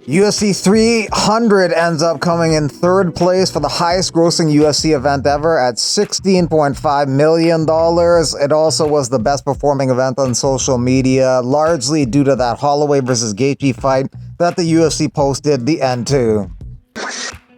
UFC 300 ends up coming in third place for the highest grossing UFC event ever at $16.5 million. It also was the best performing event on social media, largely due to that Holloway versus Gaethje fight that the UFC posted the end to.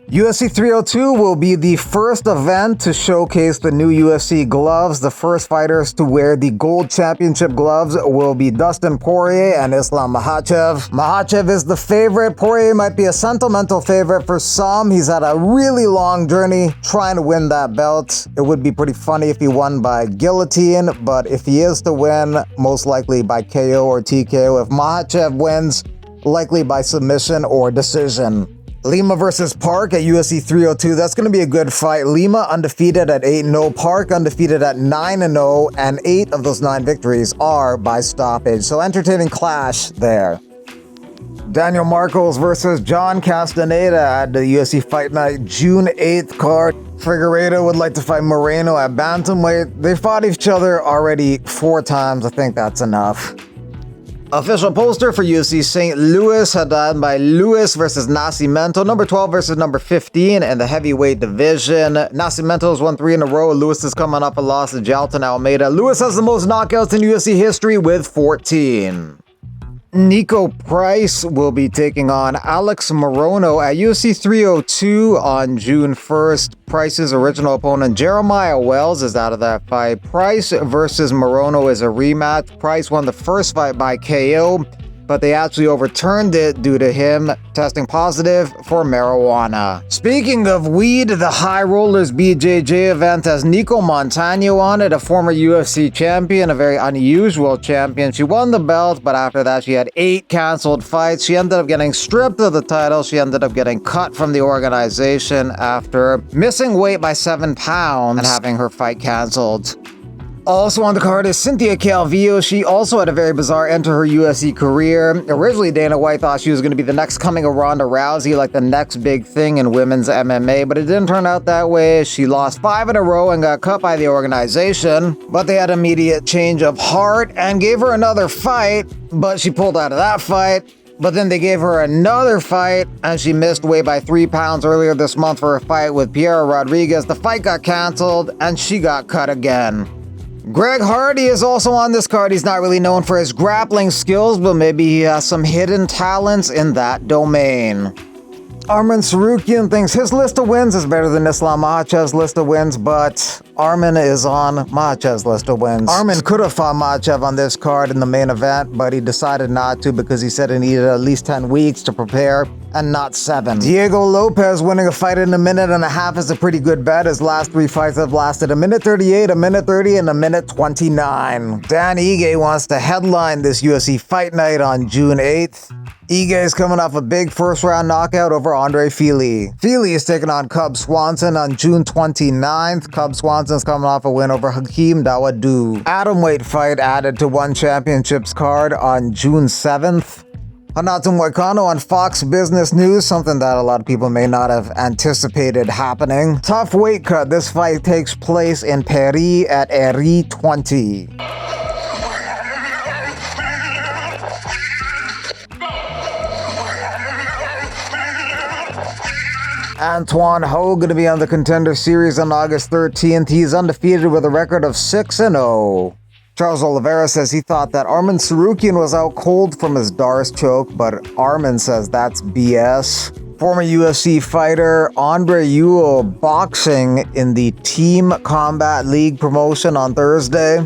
UFC 302 will be the first event to showcase the new UFC gloves. The first fighters to wear the gold championship gloves will be Dustin Poirier and Islam Makhachev. Makhachev is the favorite. Poirier might be a sentimental favorite for some. He's had a really long journey trying to win that belt. It would be pretty funny if he won by guillotine, but if he is to win, most likely by KO or TKO. If Makhachev wins, likely by submission or decision. Lima versus Park at UFC 302. That's going to be a good fight. Lima undefeated at 8-0. Park undefeated at 9-0. And 8 of those 9 victories are by stoppage. So entertaining clash there. Daniel Marcos versus John Castaneda at the UFC Fight Night June 8th card. Figueiredo would like to fight Moreno at bantamweight. They fought each other already 4 times. I think that's enough. Official poster for UFC St. Louis headlined by Lewis versus Nascimento, number 12 versus number 15 in the heavyweight division. Nascimento has won 3 in a row. Lewis is coming off a loss to Jalton Almeida. Lewis has the most knockouts in UFC history with 14. Nico Price will be taking on Alex Morono at UFC 302 on June 1st. Price's original opponent, Jeremiah Wells, is out of that fight. Price versus Morono is a rematch. Price won the first fight by KO, but they actually overturned it due to him testing positive for marijuana. Speaking of weed, the High Rollers BJJ event has Nico Montano on it, a former UFC champion, a very unusual champion. She won the belt, but after that she had 8 canceled fights. She ended up getting stripped of the title. She ended up getting cut from the organization after missing weight by 7 pounds and having her fight canceled. Also on the card is Cynthia Calvillo. She also had a very bizarre end to her UFC career. Originally, Dana White thought she was going to be the next coming of Ronda Rousey, like the next big thing in women's MMA, but it didn't turn out that way. She lost 5 in a row and got cut by the organization, but they had immediate change of heart and gave her another fight, but she pulled out of that fight. But then they gave her another fight, and she missed weight by 3 pounds earlier this month for a fight with Piera Rodriguez. The fight got canceled, and she got cut again. Greg Hardy is also on this card. He's not really known for his grappling skills, but maybe he has some hidden talents in that domain. Arman Tsarukyan thinks his list of wins is better than Islam Makhachev's list of wins, but Arman is on Makhachev's list of wins. Arman could have fought Makhachev on this card in the main event, but he decided not to because he said he needed at least 10 weeks to prepare and not 7. Diego Lopez winning a fight in a minute and a half is a pretty good bet. His last 3 fights have lasted a minute 38, a minute 30, and a minute 29. Dan Ige wants to headline this UFC Fight Night on June 8th. Ige is coming off a big first-round knockout over Andre Fili. Fili is taking on Cub Swanson on June 29th. Cub Swanson's coming off a win over Hakeem Dawodu. Atomweight fight added to One Championships card on June 7th. Renato Moicano on Fox Business News, something that a lot of people may not have anticipated happening. Tough weight cut. This fight takes place in Paris at Eri 20. Antoine Ho going to be on the Contender Series on August 13th. He's undefeated with a record of 6-0. Charles Oliveira says he thought that Arman Tsarukyan was out cold from his Darce choke, but Arman says that's BS. Former UFC fighter Andre Ewell boxing in the Team Combat League promotion on Thursday.